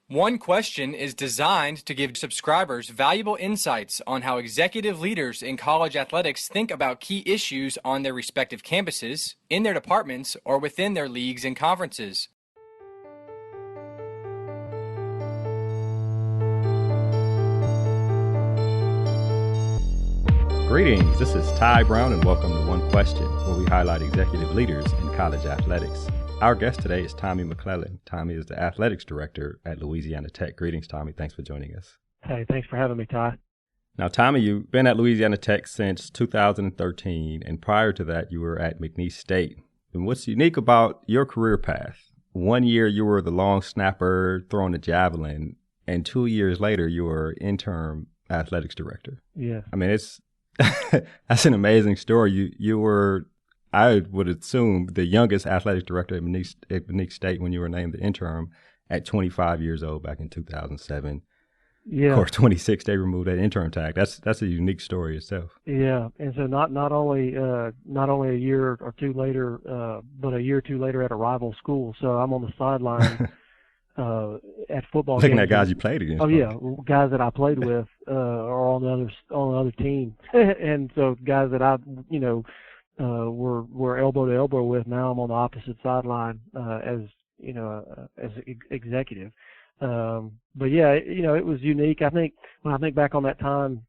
One Question is designed to give subscribers valuable insights on how executive leaders in college athletics think about key issues on their respective campuses, in their departments, or within their leagues and conferences. Greetings, this is Ty Brown and welcome to One Question, where we highlight executive leaders in college athletics. Our guest today is Tommy McClelland. Tommy is the athletics director at Louisiana Tech. Greetings, Tommy. Thanks for joining us. Hey, thanks for having me, Ty. Now, Tommy, you've been at Louisiana Tech since 2013, and prior to that, you were at McNeese State. And what's unique about your career path? 1 year, you were the long snapper throwing the javelin, and 2 years later, you were interim athletics director. Yeah. I mean, it's that's an amazing story. You were, I would assume, the youngest athletic director at McNeese State when you were named the interim at 25 years old back in 2007. Yeah. Of course, 26 they removed that interim tag. That's a unique story itself. Yeah, and so not only a year or two later, but a year or two later at a rival school. So I'm on the sideline at football Looking games. at guys you played against. Oh yeah, guys that I played with are on the other team, and so guys that I were elbow to elbow with. Now I'm on the opposite sideline as executive. But yeah, it was unique. I think when I think back on that time,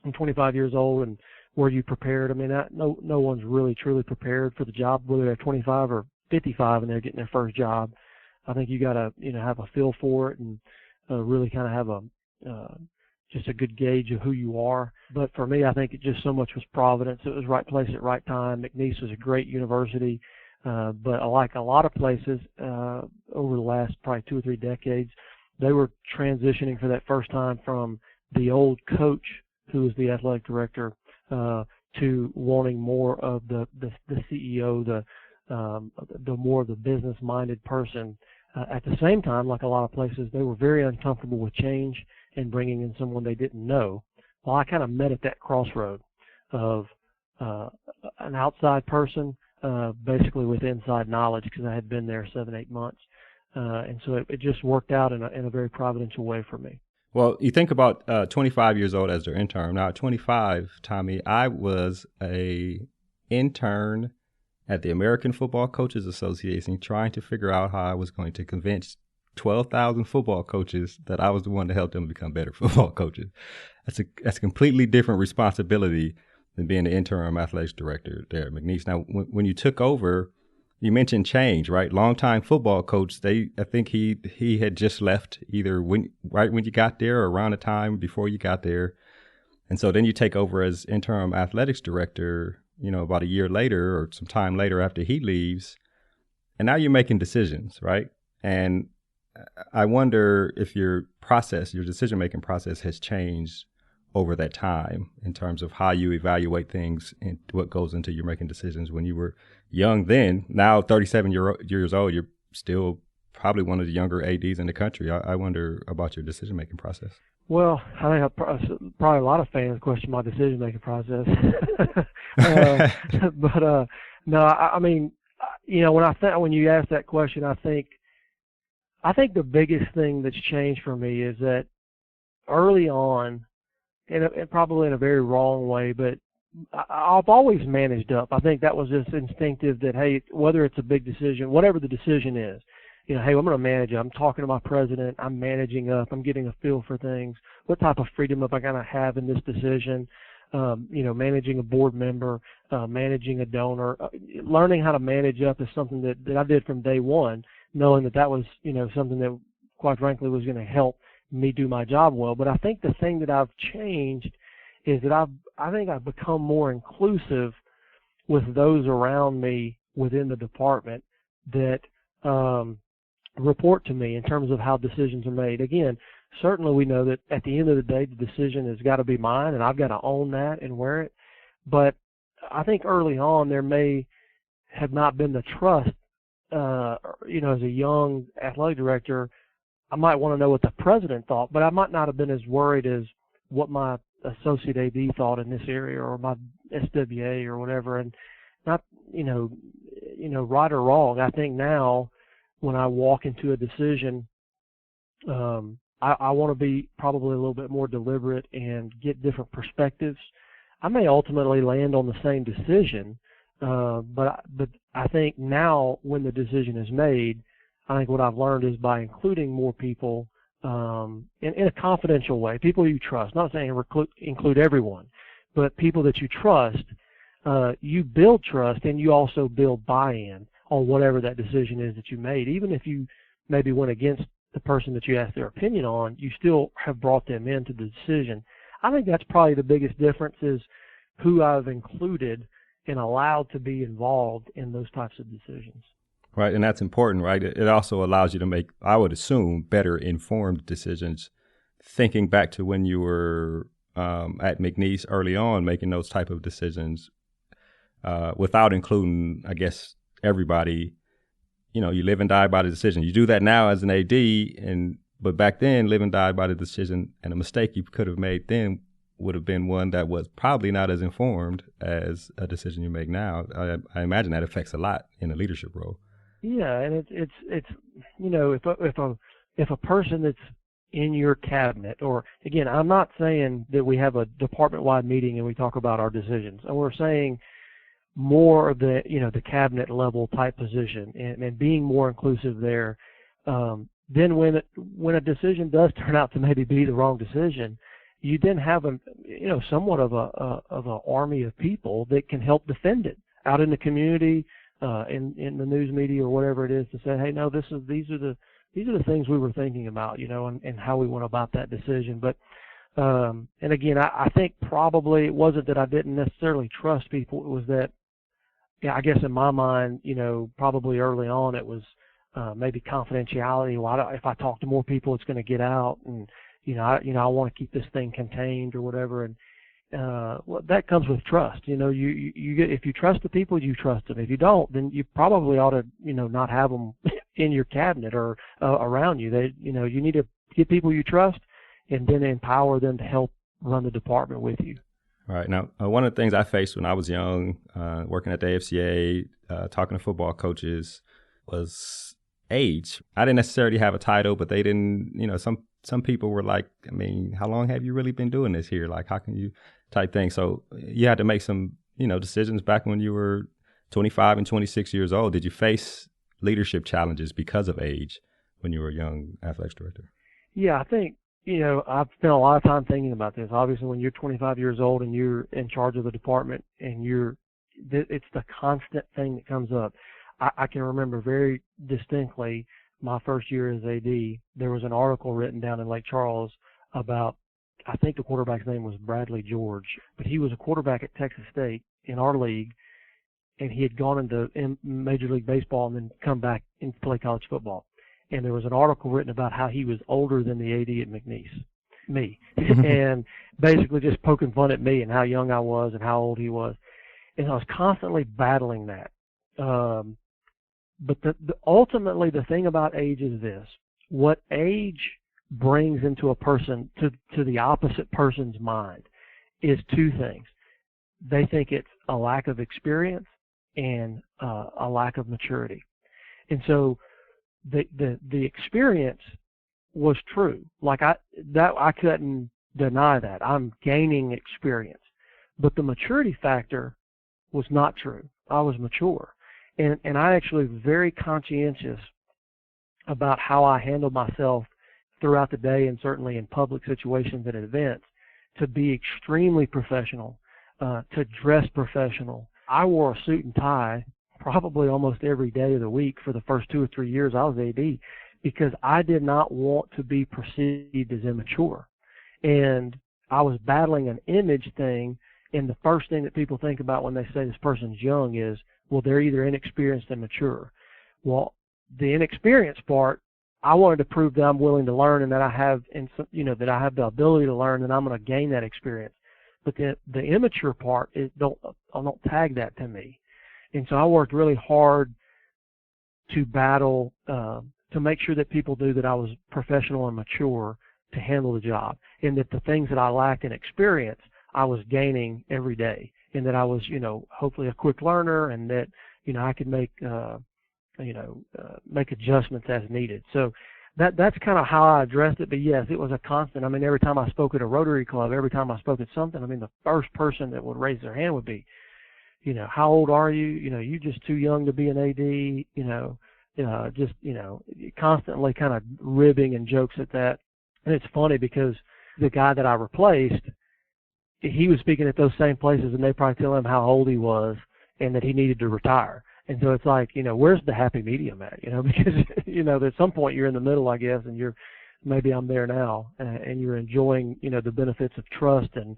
I'm 25 years old, and were you prepared? I mean, no one's really truly prepared for the job, whether they're 25 or 55 and they're getting their first job. I think you got to have a feel for it and really kind of have just a good gauge of who you are. But for me, I think it just so much was providence. It was right place at right time. McNeese was a great university, but like a lot of places over the last probably 2 or 3 decades, they were transitioning for that first time from the old coach who was the athletic director to wanting more of the CEO, the more of the business-minded person. At the same time, like a lot of places, they were very uncomfortable with change and bringing in someone they didn't know. Well, I kind of met at that crossroad of an outside person, basically with inside knowledge, because I had been there 7-8 months. And so it just worked out in a very providential way for me. Well, you think about 25 years old as their intern. Now, at 25, Tommy, I was a intern at the American Football Coaches Association trying to figure out how I was going to convince 12,000 football coaches that I was the one to help them become better football coaches. That's a completely different responsibility than being the interim athletics director there at McNeese. Now, when you took over, you mentioned change, right? Longtime football coach, I think he had just left either right when you got there or around the time before you got there. And so then you take over as interim athletics director, about a year later or some time later after he leaves. And now you're making decisions, right? And I wonder if your decision-making process has changed over that time in terms of how you evaluate things and what goes into your making decisions. When you were young then, now 37 years old, you're still probably one of the younger ADs in the country. I wonder about your decision-making process. Well, I think probably a lot of fans question my decision-making process. But no, I mean, when you ask that question, I think the biggest thing that's changed for me is that early on, and probably in a very wrong way, but I've always managed up. I think that was just instinctive that, hey, whether it's a big decision, whatever the decision is, hey, I'm going to manage it. I'm talking to my president. I'm managing up. I'm getting a feel for things. What type of freedom am I going to have in this decision? Managing a board member, managing a donor, learning how to manage up is something that I did from day one, knowing that was, something that quite frankly was going to help me do my job well. But I think the thing that I've changed is that I think I've become more inclusive with those around me within the department that report to me in terms of how decisions are made. Again, certainly we know that at the end of the day, the decision has got to be mine, and I've got to own that and wear it. But I think early on there may have not been the trust. As a young athletic director, I might want to know what the president thought, but I might not have been as worried as what my associate AD thought in this area or my SWA or whatever. And not, right or wrong. I think now when I walk into a decision, I want to be probably a little bit more deliberate and get different perspectives. I may ultimately land on the same decision, but I think now when the decision is made, I think what I've learned is by including more people in a confidential way, people you trust, not saying include everyone, but people that you trust, you build trust and you also build buy-in on whatever that decision is that you made. Even if you maybe went against the person that you asked their opinion on, you still have brought them into the decision. I think that's probably the biggest difference, is who I've included and allowed to be involved in those types of decisions. Right, and that's important, right? It also allows you to make, I would assume, better informed decisions. Thinking back to when you were at McNeese early on, making those type of decisions without including, I guess, everybody. You know, you live and die by the decision. You do that now as an AD, but back then, live and die by the decision, and a mistake you could have made then would have been one that was probably not as informed as a decision you make now. I imagine that affects a lot in a leadership role. Yeah, and it's you know, if a person that's in your cabinet, or again, I'm not saying that we have a department-wide meeting and we talk about our decisions, and we're saying more of the, you know, the cabinet level type position and being more inclusive there. Then when a decision does turn out to maybe be the wrong decision, you then have somewhat of a army of people that can help defend it out in the community, in the news media or whatever it is, to say, hey, no, these are the things we were thinking about, you know, and how we went about that decision. But and again, I think probably it wasn't that I didn't necessarily trust people. It was that, yeah, I guess in my mind, you know, probably early on it was maybe confidentiality. Well, if I talk to more people, it's going to get out, and I want to keep this thing contained or whatever. And well, that comes with trust. You know, you get, if you trust the people, you trust them. If you don't, then you probably ought to, you know, not have them in your cabinet or around you. You need to get people you trust, and then empower them to help run the department with you. All right. Now, one of the things I faced when I was young, working at the AFCA, talking to football coaches, was age. I didn't necessarily have a title, but they didn't, you know, some people were like, I mean, how long have you really been doing this here? Like, how can you type thing? So you had to make some, you know, decisions back when you were 25 and 26 years old. Did you face leadership challenges because of age when you were a young athletics director? Yeah, I think, you know, I've spent a lot of time thinking about this. Obviously, when you're 25 years old and you're in charge of the department and it's the constant thing that comes up. I can remember very distinctly my first year as AD, there was an article written down in Lake Charles about, I think the quarterback's name was Bradley George, but he was a quarterback at Texas State in our league, and he had gone into Major League Baseball and then come back and play college football. And there was an article written about how he was older than the AD at McNeese, me, and basically just poking fun at me and how young I was and how old he was. And I was constantly battling that. But ultimately the thing about age is this: what age brings into a person, to the opposite person's mind, is two things. They think it's a lack of experience and a lack of maturity. And so the experience was true. Like I couldn't deny that. I'm gaining experience. But the maturity factor was not true. I was mature. And I actually was very conscientious about how I handled myself throughout the day, and certainly in public situations and events, to be extremely professional, to dress professional. I wore a suit and tie probably almost every day of the week for the first 2 or 3 years I was AD, because I did not want to be perceived as immature. And I was battling an image thing, and the first thing that people think about when they say this person's young is, well, they're either inexperienced and mature. Well, the inexperienced part, I wanted to prove that I'm willing to learn, and that I have, that I have the ability to learn, and I'm going to gain that experience. But the immature part is don't tag that to me. And so I worked really hard to battle, to make sure that people knew that I was professional and mature to handle the job, and that the things that I lacked in experience, I was gaining every day, and that I was, hopefully a quick learner, and that, I could make adjustments as needed. So that's kind of how I addressed it. But yes, it was a constant. I mean, every time I spoke at a Rotary Club, every time I spoke at something, I mean, the first person that would raise their hand would be, how old are you? You just too young to be an AD. Just constantly kind of ribbing and jokes at that. And it's funny because the guy that I replaced, he was speaking at those same places, and they probably tell him how old he was and that he needed to retire. And so it's like, where's the happy medium at? Because, at some point you're in the middle, I guess, and maybe I'm there now, and you're enjoying, the benefits of trust and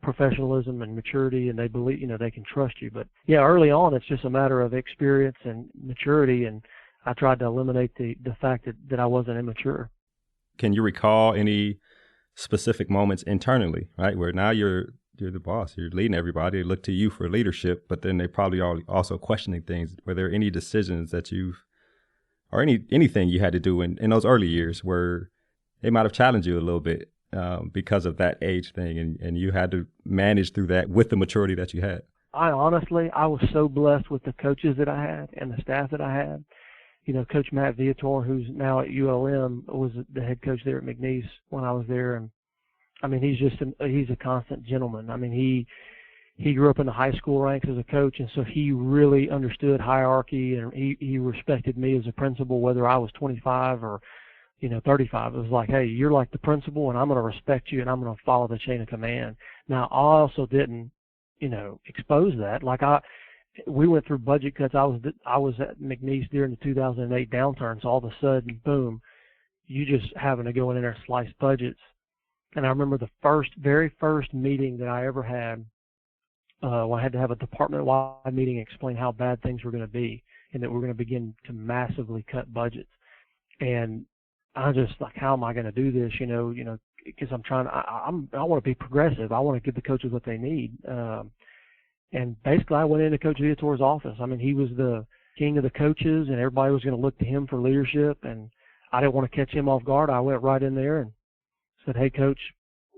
professionalism and maturity, and they believe, they can trust you. But yeah, early on, it's just a matter of experience and maturity, and I tried to eliminate the fact that I wasn't immature. Can you recall any specific moments internally, right, where now you're the boss, you're leading everybody, they look to you for leadership, but then they probably are also questioning things? Were there any decisions that or anything you had to do in those early years where they might have challenged you a little bit because of that age thing, and you had to manage through that with the maturity that you had? I was so blessed with the coaches that I had and the staff that I had. Coach Matt Viator, who's now at ULM, was the head coach there at McNeese when I was there. And I mean, he's a constant gentleman. I mean, he grew up in the high school ranks as a coach, and so he really understood hierarchy, and he respected me as a principal, whether I was 25 or, 35. It was like, hey, you're like the principal, and I'm going to respect you, and I'm going to follow the chain of command. Now, I also didn't, expose that. Like we went through budget cuts. I was at McNeese during the 2008 downturn, so all of a sudden, boom, you just having to go in there and slice budgets. And I remember the very first meeting that I ever had, when I had to have a department-wide meeting and explain how bad things were going to be and that we're going to begin to massively cut budgets. And I just like, how am I going to do this? Because I want to be progressive. I want to give the coaches what they need. And basically, I went into Coach Viator's office. I mean, he was the king of the coaches, and everybody was going to look to him for leadership. And I didn't want to catch him off guard. I went right in there and said, "Hey, Coach,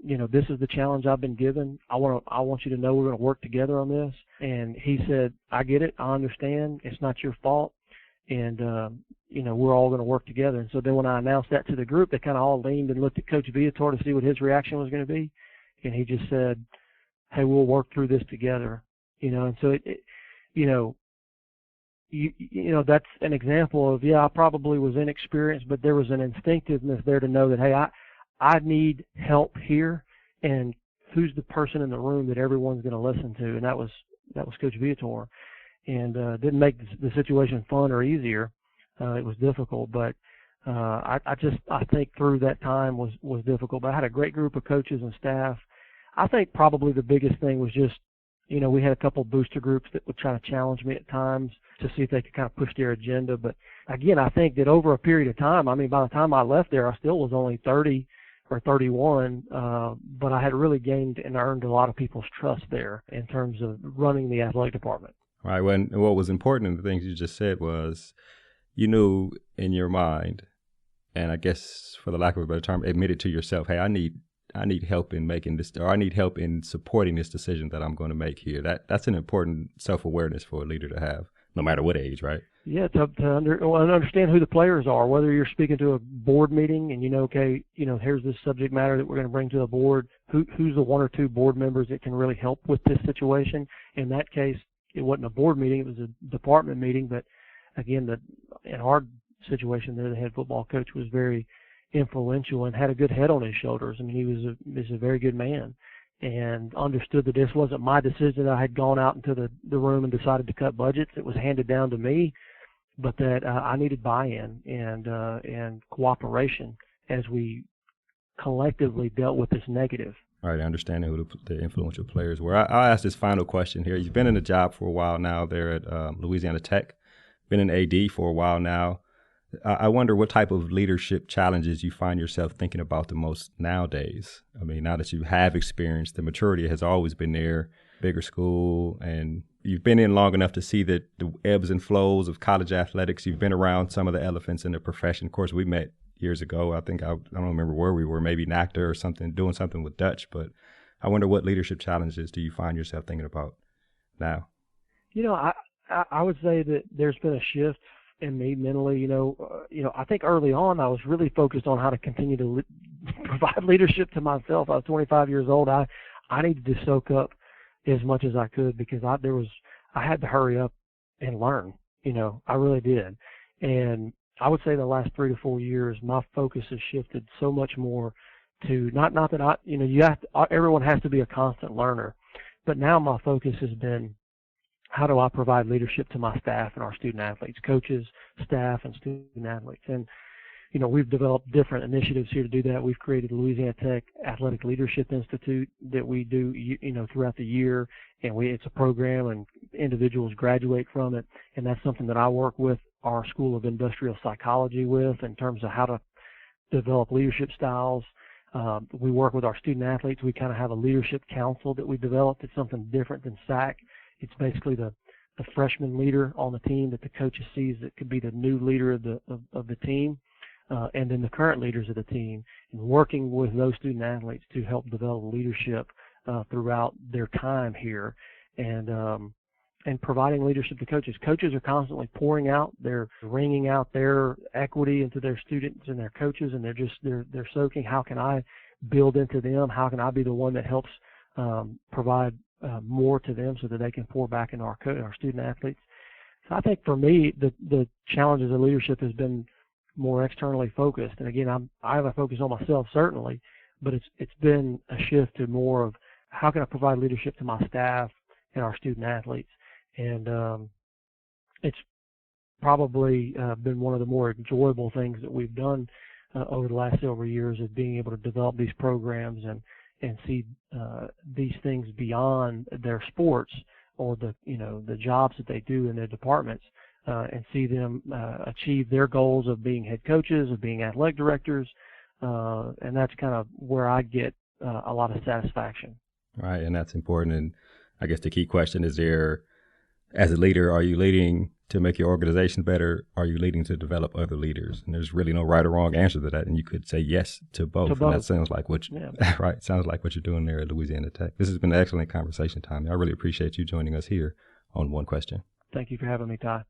this is the challenge I've been given. I want you to know we're going to work together on this." And he said, "I get it. I understand. It's not your fault. And, we're all going to work together." And so then when I announced that to the group, they kind of all leaned and looked at Coach Viator to see what his reaction was going to be. And he just said, "Hey, we'll work through this together." And so that's an example of, I probably was inexperienced, but there was an instinctiveness there to know that, hey, I need help here, and who's the person in the room that everyone's going to listen to? And that was Coach Viator. And didn't make the situation fun or easier. It was difficult, but I think through that time was difficult. But I had a great group of coaches and staff. I think probably the biggest thing was just, we had a couple booster groups that would try to challenge me at times to see if they could kind of push their agenda. But again, I think that over a period of time, I mean, by the time I left there, I still was only 30 or 31, but I had really gained and earned a lot of people's trust there in terms of running the athletic department. Right. What was important in the things you just said was you knew in your mind, and I guess for the lack of a better term, admitted to yourself, hey, I need help in making this, or I need help in supporting this decision that I'm going to make here. That's an important self-awareness for a leader to have, no matter what age, right? Yeah, to understand who the players are, whether you're speaking to a board meeting and here's this subject matter that we're going to bring to the board, who's the one or two board members that can really help with this situation. In that case, it wasn't a board meeting, it was a department meeting, but again, in our situation there, the head football coach was very influential and had a good head on his shoulders. I mean, he was a very good man and understood that this wasn't my decision. I had gone out into the room and decided to cut budgets. It was handed down to me, but that I needed buy-in and cooperation as we collectively dealt with this negative. All right, understanding who the influential players were. I'll ask this final question here. You've been in the job for a while now there at Louisiana Tech, been an AD for a while now. I wonder what type of leadership challenges you find yourself thinking about the most nowadays. I mean, now that you have experience, the maturity has always been there, bigger school, and you've been in long enough to see the ebbs and flows of college athletics. You've been around some of the elephants in the profession. Of course, we met years ago. I think I don't remember where we were, maybe NACTA or something, doing something with Dutch. But I wonder what leadership challenges do you find yourself thinking about now? I would say that there's been a shift in me mentally. I think early on I was really focused on how to continue to provide leadership to myself. I was 25 years old. I needed to soak up as much as I could because I had to hurry up and learn. I really did. And I would say the last 3 to 4 years, my focus has shifted so much more to not that everyone has to be a constant learner, but now my focus has been, how do I provide leadership to my staff and our student athletes, coaches, staff, and student athletes? And, we've developed different initiatives here to do that. We've created the Louisiana Tech Athletic Leadership Institute that we do, throughout the year. And it's a program and individuals graduate from it. And that's something that I work with our School of Industrial Psychology with in terms of how to develop leadership styles. We work with our student athletes. We kind of have a leadership council that we developed. It's something different than SAC. It's basically the freshman leader on the team that the coaches sees that could be the new leader of the team, and then the current leaders of the team, and working with those student athletes to help develop leadership throughout their time here, and providing leadership to coaches. Coaches are constantly pouring out, they're wringing out their equity into their students and their coaches, and they're soaking. How can I build into them? How can I be the one that helps provide more to them so that they can pour back into our student athletes? So I think for me, the challenges of leadership has been more externally focused. And again, I have a focus on myself certainly, but it's been a shift to more of how can I provide leadership to my staff and our student athletes. And it's probably been one of the more enjoyable things that we've done over the last several years, is being able to develop these programs and see these things beyond their sports or the jobs that they do in their departments, and see them achieve their goals of being head coaches, of being athletic directors, and that's kind of where I get a lot of satisfaction. Right, and that's important. And I guess the key question is as a leader, are you leading to make your organization better? Are you leading to develop other leaders? And there's really no right or wrong answer to that. And you could say yes to both. And that sounds like right. Sounds like what you're doing there at Louisiana Tech. This has been an excellent conversation, Tommy. I really appreciate you joining us here on One Question. Thank you for having me, Ty.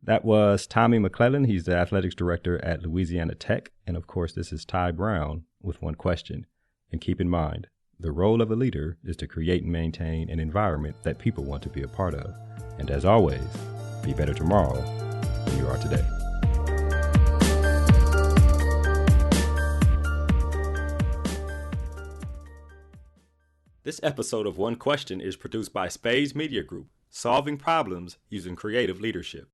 That was Tommy McClelland. He's the athletics director at Louisiana Tech. And of course, this is Ty Brown with One Question. And keep in mind, the role of a leader is to create and maintain an environment that people want to be a part of. And as always, be better tomorrow than you are today. This episode of One Question is produced by Spades Media Group, solving problems using creative leadership.